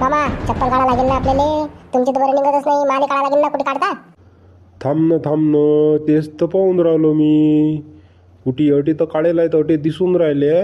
मामा चप्पल काढा लागेल ना आपल्याला. तुमची तर बरं निघतच नाही, माले काढा लागेल ना. कुठे काढता? थांब न तेच तर पाहून राहिलो मी. कुठे अटी तर काढेल आहेत, अटी दिसून राहिले.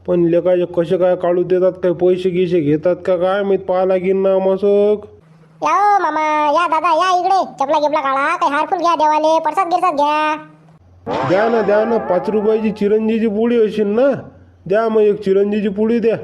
पण लेकाचे कसे काय काढू देतात, काय पैसे गिसे घेतात का काय माहीत, पाहा लागेल ना मसक. या हो मामा, या दादा या इकडे. चपला गिपला काढा, काही हारफुल घ्या देवाले, परसाद गिरसाद घ्या. द्या ना 5 रुपयाची चिरंजीची पुडी असेल ना, द्या मग एक चिरंजीची पुडी द्या.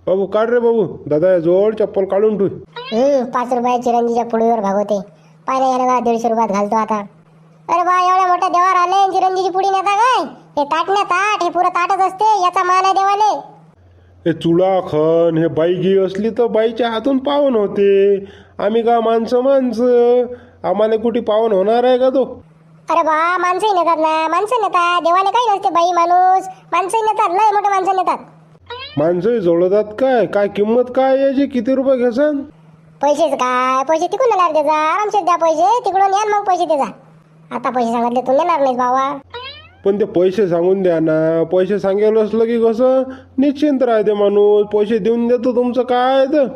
बाबू काढ रे बाबू, दादा जोड चप्पल काढून ठेव. 5 रुपये चिरंजीच्या पुडीवर भागवते. पाहिलं याला बा 150 रुपयात घालतो आता. अरे बा एवढ्या मोठ्या देवावर आले, चिरंजीची पुडी नेता काय? हे ताट ना ताट, हे पुरं ताटच असते, याचा मान आहे देवाले. हे चुला खण हे बाई गी असली तर बाईच्या हातून पावन होते. आम्ही का माणसं आम्हाला कुठे पावन होणार आहे का तो? अरे बा माणसंही नेतात ना, माणसं नेतात. देवाले काही नसते, बाई माणूस माणसंही नेतात, लय मोठे माणसं नेतात. माणसंही जोडतात काय? काय किंमत काय याची? किती रुपये घेसान? पैसेच काय, पैसे तिकडून नेणार त्याचा, आरामशीर द्या पैसे तिकडून या, मग पैसे त्याचा. आता पैसे सांगितले तू नेणार नाहीस बाबा. पण ते पैसे सांगून द्या ना. पैसे सांगेल असलं की कसं निश्चिंत राहते माणूस. पैसे देऊन देतो, तुमचं काय तर.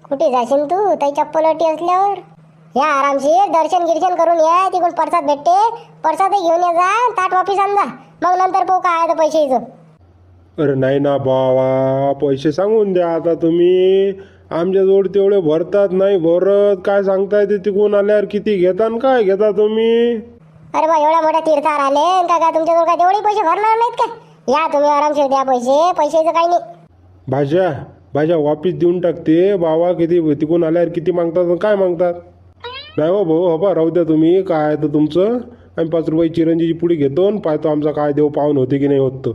कुठे जाशील तू ताई चप्पल अटी असल्यावर? या आरामशीर दर्शन गिर्शन करून या, तिकडून प्रसाद भेटते, प्रसादही घेऊन ये जा, ताट वापिस आण जा, मग नंतर पाहू काय आहे तर पैशाचं. अरे नाही ना बाबा, पैसे सांगून द्या आता तुम्ही. आमच्याजवळ तेवढे भरतात नाही भरत. काय सांगताय ते तिकडून आल्यावर किती घेता आणि काय घेता तुम्ही? अरे बा एवढ्या मोठ्या तीर्थावर आले का तुमच्याजवळ काय तेवढे पैसे भरणार नाहीत का? या तुम्ही आरामशीर द्या पैसे, पैशाचं काही नाही. भाज्या वापिस देऊन टाकते बाबा. किती तिकडून आल्यावर किती मागतात आणि काय मागतात? नाही हो भाऊ, हो बा राहू द्या तुम्ही. काय आहे तर तुमचं. आम्ही 5 रुपये चिरंजीची पुडी घेतो आणि पाहतो आमचा काय देव पाहून होते की नाही होत.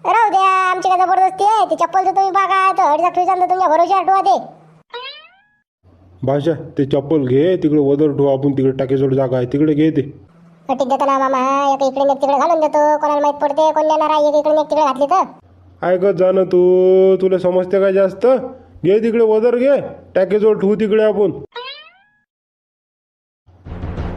राहू द्या, आमची काय जबरदस्ती आहे? ते चप्पल तर तुम्ही बघा, तर हडीचा ठेवायचा तर तुमच्या भरोश्यावर ठेवा ते. भाषा ते चप्पल घे, तिकडे वदर ठेवू आपण. तिकडे टाकेजवळ जागा आहे, तिकडे घे ते. कटीत देतो ना मामा, एक इकडे एक तिकडे घालून देतो. कोणाला माहित पडते कोण देणार आहे? एक इकडे एक तिकडे घातली तर. ऐकत जा ना तू. तुला समजते काय जास्त? घे तिकडे वदर घे, टाकेजवळ ठेवू तिकडे आपण.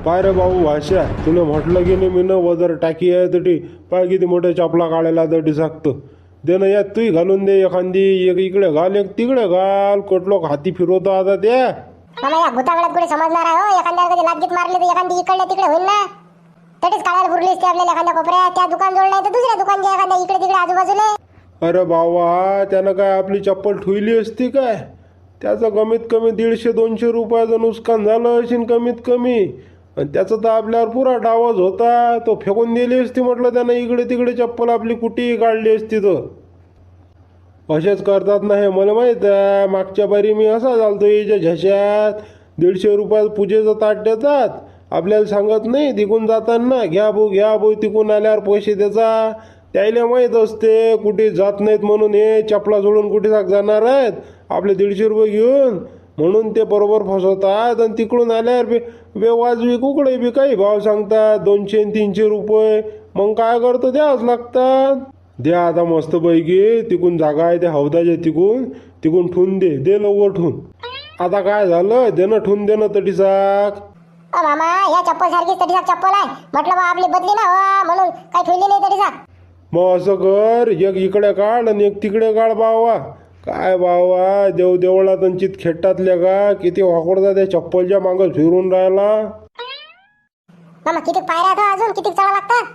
पाय रे भाऊ भाषा, तुला म्हटलं की नाही मी न वदर टाकी आहे तटी. पाय किती मोठ्या चपला काढायला तटी सांगतं. दे ना यात तूही घालून दे एखादी. एक इकडे घाल, एक तिकडे घाल. कोटलोक हाती फिरवतो आता त्या. मामा या भूतागडात कुठे समजणार आहे हो? एखाद्यावर कधी लाटगीत मारले तर एखादी इकडल्या तिकडे होईल ना. तटीच काढायला बुरली असते आपल्याला एखाद्या कोपऱ्यात. त्या दुकान जोड नाही तर दुसऱ्या दुकानच्या एखाद्या इकडे तिकडे आजूबाजूला. अरे बाबा, त्यानं काय आपली चप्पल ठुईली असती काय? त्याचं कमीत कमी 150-200 रुपयाचं नुकसान झालं असेल कमीत कमी. आणि त्याचं तर आपल्यावर पुरा डावच होता. तो फेकून दिली असती म्हटलं त्यानं. इकडे तिकडे चप्पल आपली कुठेही काढली असती तर. असेच करतात ना हे, मला माहीत आहे. मागच्या बारी मी असा झालतो याच्या झशात. 150 रुपयात पूजेचं ताट देतात, आपल्याला सांगत नाही. तिकून जाताना घ्या भाऊ तिकून आल्यावर पैसे द्यायचा. त्याला माहीत असते कुठे जात नाहीत म्हणून. हे चपला सोडून कुठे जाणार आहेत आपले 150 रुपये घेऊन, म्हणून ते बरोबर फसवतात. आणि तिकडून आल्यावर बेवाजवी कुकडे बी काही भाव सांगतात, 200-300 रुपये. मग काय करतो, द्यावंच लागतात. द्या आता मस्तपैकी. तिकून जागा आहे त्या हौदाच्या, तिकून ठेवून दे लवकर ठेवून. आता काय झालं, देणं ठेवून देणं तटी साक. मामा या चप्पल सारखीच तटीसाक चप्पल आहे म्हटलं बा, आपली बदली ना हो, म्हणून काही ठेवली नाही तटीसाक. मग असं कर, एक इकडे काढ आणि एक तिकडे काढ बावा. काय बावा, देवळात चित खेटातल्या का किती वाकडता त्या चप्पलच्या मागं फिरून राहिला. मामा किती पायऱ्या आहेत अजून, किती चढा लागतात?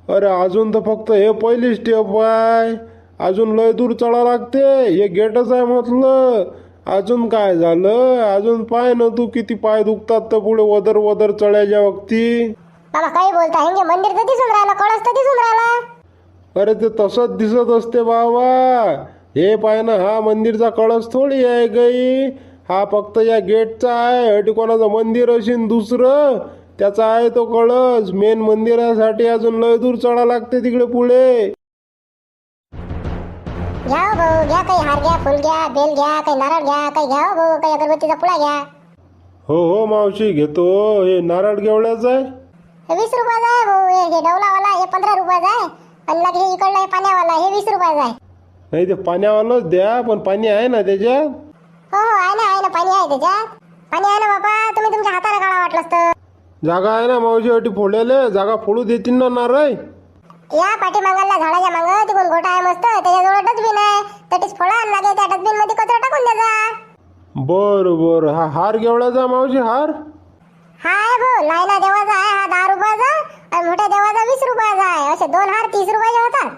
अरे अजून तर फक्त हे पहिली स्टेप आहे. अजून लय दूर चढा लागते. हे गेटच आहे म्हटलं. अजून काय झालं? अजून पाय ना तू किती पाय दुखतात तर पुढे वदर चढायच्या वक्ती. मामा काही बोलता, हे मंदिर तर दिसून राहिलं, कळस तर दिसून राहिला. अरे ते तसंच दिसत असते बाबा. हे पाय ना, हा मंदिरचा कळस थोडी आहे काही. हा फक्त या गेटचा आहे. हटी कोणाचं मंदिर असेल दुसरं, त्याचा आहे तो कळस. मेन मंदिरासाठी अजून लय दूर चढा लागते तिकडे पुढे. घ्या हो भाऊ, घ्या काही हार घ्या, फुल घ्या, बेल घ्या, काही नारळ घ्या, काही घ्या हो भाऊ, काही अगरबत्तीचा पुडा घ्या. हो मावशी घेतो. हे नारळ केवढ्याचं आहे? हे 20 रुपयाचा आहे भाऊ. हे डवलावाला हे 15 रुपयाचा आहे. आणि लगे हे इकडलं हे पाण्यावाला हे 20 रुपयाचा आहे. नाही ते पाण्यावालंच द्या, पण पाणी आहे ना त्याच्यात? हो आहे ना पाणी आहे त्याच्यात. पाणी आहे ना बाबा, तुम्ही तुमच्या हाताने काढा वाटलंच तर. जागा आहे ना मावशी अटी फोडायला? जागा फोडू देतील ना नारळ? या पाठीमागाला झाडाच्या मागं तिकडून गोठा आहे मस्त, त्याच्याजवळ डस्टबिन आहे. तटीच फोडा आणि लागे त्या डस्टबिन मध्ये कचरा टाकून द्यायचा. बरं बरं, हा हार केवढ्याचा मावशी हार? हाय भाऊ, लायला देवाचा आहे हा 10 रुपयाचा आणि मोठ्या देवाचा 20 रुपयाचा आहे. असे 2 हार 30 रुपयाचे होतात.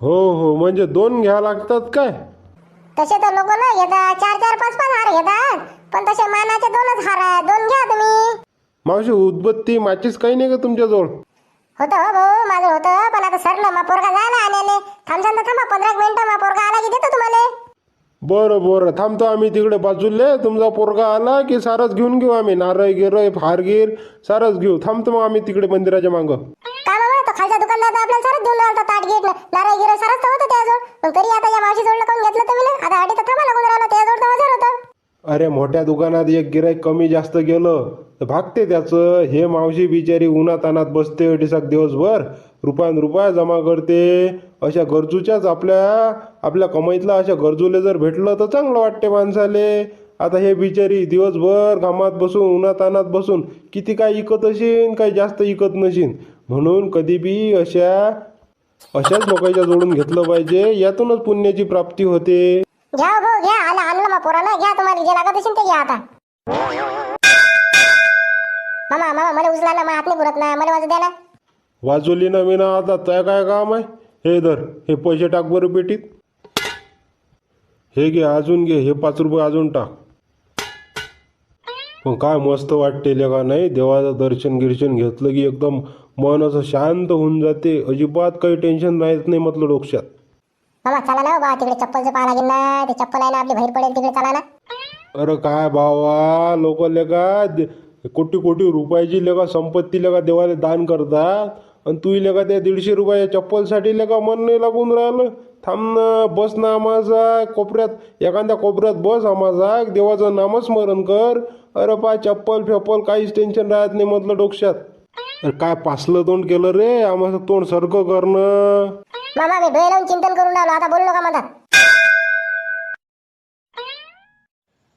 हो हो, म्हणजे 2 घ्या लागतात काय? तसे तर लोक ना घेतात 4 4 5 5 हार घेतात, पण तसे मानाचे 2च हार आहे. 2 घ्या तुम्ही. मावशी उदबत्ती माचीस काही नाही का तुमच्याजवळ? होतं हो भाऊ, माझं होतं, पण आता सरलं मा पोरगा जायला आल्याने. थांबसान तर थांबा 15 मिनिटं, मा पोरगा आला की देतो तुम्हाला. बरं बरं, थांबतो आम्ही तिकडे बाजूले. तुमचा पोरगा आला की सारच घेऊन घेऊ आम्ही, नारळ गिरळ हारगीर सारच घेऊ. थांबतो मग आम्ही तिकडे मंदिराच्या मागं. काय मामा, तो खालच्या दुकानदार तर आपल्याला सारच देऊन राहिला. ताट गेट नारळ गिरळ सारच तर होतं त्याजवळ. पण तरी आता या मावशी जोडलं कोण घेतलं तुम्ही ना? आता अडी तर थांबा लागून राहिला, त्याजवळ तर 1000 होतं. अरे मोठ्या दुकानात एक गिराईक कमी जास्त गेलं तर भागते त्याचं. हे मावशी बिचारी उन्हातानात बसते अडीसाक दिवसभर, रुपयान रुपया जमा करते. अशा गरजूच्याच आपल्या कमाईतला अशा गरजूले जर भेटलं तर चांगलं वाटते माणसाले. आता हे बिचारी दिवसभर घामात बसून उन्हातानात बसून किती काय इकत असेन, काही जास्त इकत नशीन. म्हणून कधी बी अशाच लोकांच्या जोडून घेतलं पाहिजे, यातूनच पुण्याची प्राप्ती होते. घ्या हो भाऊ, घ्या. आणलं मा पोरानं, घ्या. तुम्हाला जे लागत असेल ते घ्या आता. मामा मामा, मला उचला ना, मा हात नाही पुरत ना, मला वाजू द्या ना. वाजवली ना मी ना, आता त्या काय काम आहे? हे धर, हे पैसे टाक बरं पेटीत. हे घे, अजून घे, हे 5 रुपये अजून टाक. पण काय मस्त वाटते का नाही? देवाचं दर्शन गिर्शन घेतलं की एकदम मन असं शांत होऊन जाते. अजिबात काही टेन्शन राहत नाही म्हटलं डोक्यात. मामा चला ना बा, तिकडे चप्पलचं पाहा लागेल ना. ते चप्पल आहे ना आपली बाहेर पडेल, तिकडे चला ना. अरे काय भावा, लोक लेका कोटी कोटी रुपयाची लेका संपत्ती लेका देवाला दान करतात, आणि तू लेका त्या 150 रुपयाच्या चप्पलसाठी लेका मन नाही लागून राहिलं. थांब ना, बस ना आम्हाला कोपऱ्यात, एखाद्या कोपऱ्यात बस आम्हाला, देवाचं नामस्मरण कर. अरे पा चप्पल फेप्पल काहीच टेन्शन राहत नाही म्हटलं डोक्यात. अरे काय पासलं तोंड केलं रे, आम्हाला तोंड सारखं करणं. मामा मी डोळे लावून चिंतन करून राहिलो, आता बोललो का म्हणतात?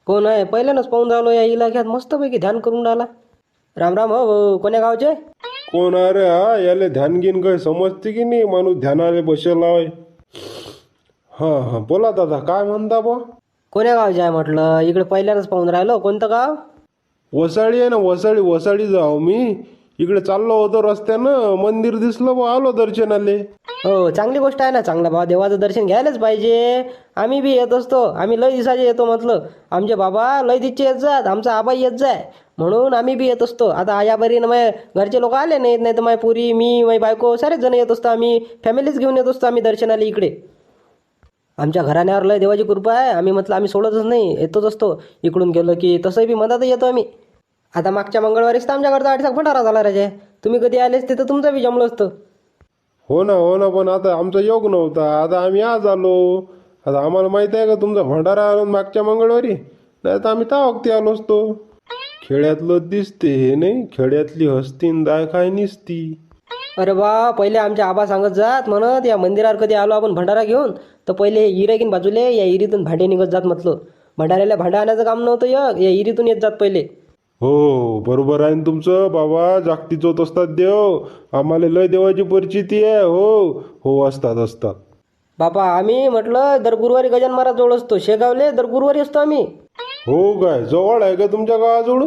कोण आहे? पहिल्यानंच पाहून राहिलो या इलाक्यात, मस्तपैकी ध्यान करून राहिला. राम राम हो, कोण्या गावचे? कोण अरे हा? याले ध्यान घेऊन काही समजते की नाही? माणूस ध्यानाले बसेला आहे. हां हां, बोला दादा, काय म्हणता बा? कोण्या गावचे आहे म्हटलं? इकडे पहिल्यानंच पाहून राहिलो. कोणतं गाव? वसाळी आहे ना, वसाळी जाऊ मी. इकडे चाललो होतो रस्त्यानं, मंदिर दिसलं बा, आलो दर्शनाले. हो, चांगली गोष्ट आहे ना. चांगला भाव, देवाचं दर्शन घ्यायलाच पाहिजे. आम्ही बी येत असतो, आम्ही लय दिवसाचे येतो म्हटलं. आमचे बाबा लय दिवसचे येत जात, आमचा आबा येत जाय, म्हणून आम्ही बी येत असतो. आता आयाबरीनं माझ्या घरचे लोक आले नाहीत, नाही तर माझी पुरी, मी, माझी बायको सारेच जण येत असतो. आम्ही फॅमिलीच घेऊन येत असतो आम्ही दर्शनाला इकडे. आमच्या घराण्यावर लय देवाची कृपा आहे. आम्ही म्हटलं आम्ही सोडतच नाही, येतोच असतो. इकडून गेलो की तसंही बी मधात येतो आम्ही. आता मागच्या मंगळवारीच तर आमच्याकडचा 8 भंडारा झाला राजा. तुम्ही कधी आलेच तिथं तुमचं बी जमलं असतं. हो ना, पण आता आमचा योग नव्हता, आता आम्ही आज आलो. आता आम्हाला माहित आहे का तुमचा भंडारा आलो मागच्या मंगळवारी? नाही तर आम्ही तावक्ती आलो असतो. खेड्यातलं दिसते हे नाही, खेड्यातली हस्तीन दाय काय निसती. अरे बा, पहिले आमचे आबा सांगत जात म्हणत, या मंदिरावर कधी आलो आपण भंडारा घेऊन तर पहिले हे इरेकीन बाजूले या इरीतून भांडे निघत जात म्हटलं. भंडाऱ्याला भांडा आणायचं काम नव्हतं, या इरीतून येत जात पहिले. हो बरोबर आहे ना तुमचं बाबा, जागतीच होत असतात देव. आम्हाला लय देवाची परिचिती आहे. हो हो, असतात. बापा आम्ही म्हटलं दर गुरुवारी गजान महाराज जवळ असतो, शेगावले दर गुरुवारी असतो आम्ही. हो काय, जवळ आहे का तुमच्या गावाजवळ?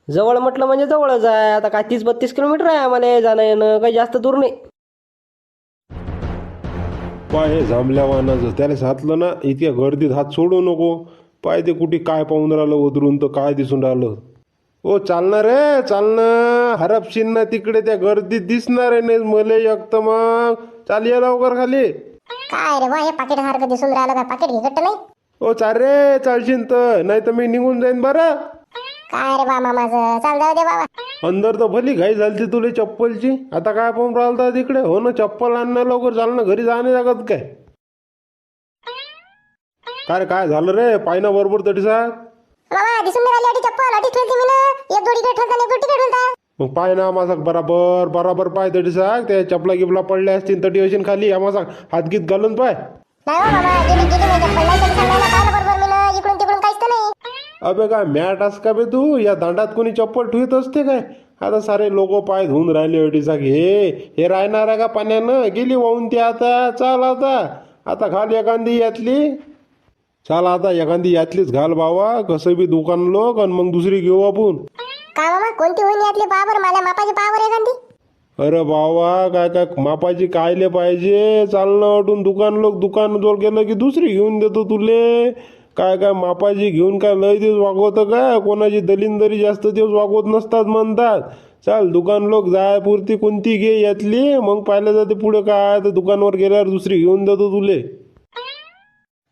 जवळ म्हटलं म्हणजे जवळच आहे. आता काय 30-32 किलोमीटर आहे आम्हाला जाणं येणं, काही जास्त दूर नाही. पाय हे जांभल्या वाहनाचं त्याला साधलं ना, इतक्या गर्दीत हात सोडू नको. पाय ते कुठे काय पाहून राहिलं उतरून, तर काय दिसून राहिलं. ओ चालणार रे, चालणं हरपशीन ना तिकडे, त्या गर्दीत दिसणार आहे नाही मले एक. मग चाल ये लवकर खाली. काय रे बा, हे पाकिट सारखं दिसून राहिलं, काय पाकिट घेत नाही? ओ चाल रे, चालशील तर, नाही तर मी निघून जाईन बरं. काय रे बा मामाचं, चाल जाऊ दे बाबा. अंदर तर भली घाई झाली तुला चप्पलची. आता काय पाहून राहिलता तिकडे? हो ना, चप्पल आणणं लवकर, चालणं घरी जाणे लागत काय? काय झालं रे? पायना बरोबर तरी सांग. मामा दिसून नाही राहिली चप्पल, अटी ठेवते मी ना. एक जोडी इकडे ठेवता, एक जोडी तिकडे ठेवता. मग पाय ना माझा बराबर पाय तरी सांग. त्या चपला गिपला पडल्या असतील तटी असेल खाली, आम्हाला हातगीत घालून पाय. नाही हो मामा, गेली नाही चप्पल, नाही तरी सांगायला पाहिलं बरोबर मी ना. इकडून तिकडून काहीच तर नाही. अबे काय मॅट अस का बे तू? या दांडात कोणी चप्पल ठेवत असते काय? आता सारे लोक पाय धुवून राहिले अडीचा. हे राहणार आहे का पाण्यानं? गेली वाहून ती. आता चाल आता घाल एखादी यातली. चाल आता एखादी यातलीच घाल बाबा, कसं बी दुकान लोक, आणि मग दुसरी घेऊ आपण. का मामा कोणती होईन यातली पहा बरं, माझ्या मापाची पहा बरं एखादी. अरे बाबा काय काय मापाची कायले पाहिजे, चालणं अटून दुकान लोक, दुकान जवळ गेलं की दुसरी घेऊन देतो तुले. काय काय मापाची घेऊन काय लय दिवस वागवतं काय, कोणाची दलिंदरी जास्त दिवस वागवत नसतात म्हणतात. चाल दुकान लोक जायपुरती कोणती घे यातली, मग पाहिलं जाते पुढे काय, तर दुकानवर गेल्यावर दुसरी घेऊन देतो तुले.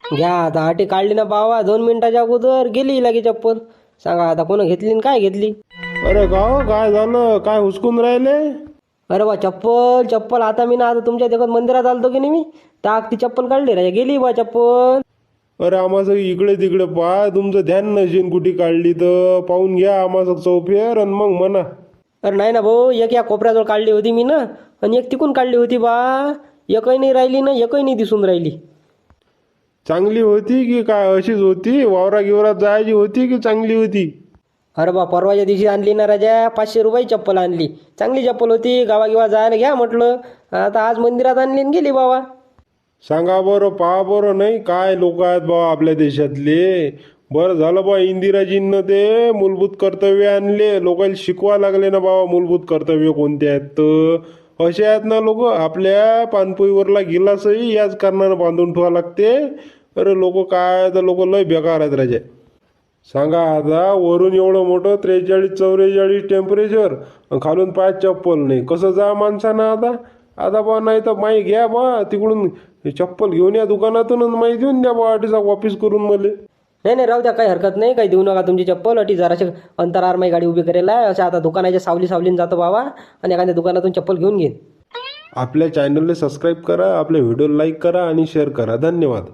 घ्या आता आटी काढली ना बाबा, 2 मिनिटाच्या अगोदर गेली लागी चप्पल. सांगा आता कोण घेतली आणि काय घेतली. अरे का हो, काय झालं, काय हुसकून राहिले. अरे बा चप्पल चप्पल आता मी ना आता तुमच्या देखत मंदिरात आलतो की नाही मी, ताक ती चप्पल काढली राजा, गेली बा चप्पल. अरे आम्हाला इकडे तिकडे पाय, तुमचं ध्यान नसेल कुठे काढली तर पाहून घ्या आम्हाला चौफेर, आणि मग म्हणा. अरे नाही ना भाऊ, एक या कोपऱ्याजवळ काढली होती मी ना, आणि एक तिकून काढली होती बा. एकही नाही राहिली ना, एकही नाही दिसून राहिली. चांगली होती की काय अशीच होती, वावरा गिवरात जायची होती की चांगली होती. अरे बा परवाच्या दिवशी आणली ना राजा, 500 रुपये चप्पल आणली, चांगली चप्पल होती, गावागिवा जायला घ्या म्हटलं. आता आज मंदिरात आणली आणि गेली बाबा. सांगा बरं, पहा बरं, नाही काय लोक आहेत बाबा आपल्या देशातले. बरं झालं बा इंदिराजींना ते मूलभूत कर्तव्य आणले, लोकांना शिकवा लागले ना बाबा मूलभूत कर्तव्य कोणते आहेत. तर असे आहेत ना लोक, आपल्या पानपोईवरला गिलासही याच कारणानं बांधून ठेवा लागते. अरे लोक काय, तर लोक लय बेकार आहेत राजा. सांगा आता, वरून एवढं मोठं 43-44 टेम्परेचर, खालून पाय चप्पल नाही, कसं जा माणसानं आता. आता बा नाही तर माई घ्या बा तिकडून चप्पल घेऊन या दुकानातून, आणि माई देऊन द्या बा अटीचा वापिस करून मले. नाही नाही राहू द्या, काही हरकत नाही, काही देऊ नका तुमची चप्पल. अटी जराशी अंतरावर माझी गाडी उभी करेल आहे, असं आता दुकानाच्या सावलीन जातो बाबा, आणि एखाद्या दुकानातून चप्पल घेऊन घेईन. आपल्या चॅनलला सबस्क्राईब करा, आपल्या व्हिडिओला लाईक करा आणि शेअर करा. धन्यवाद.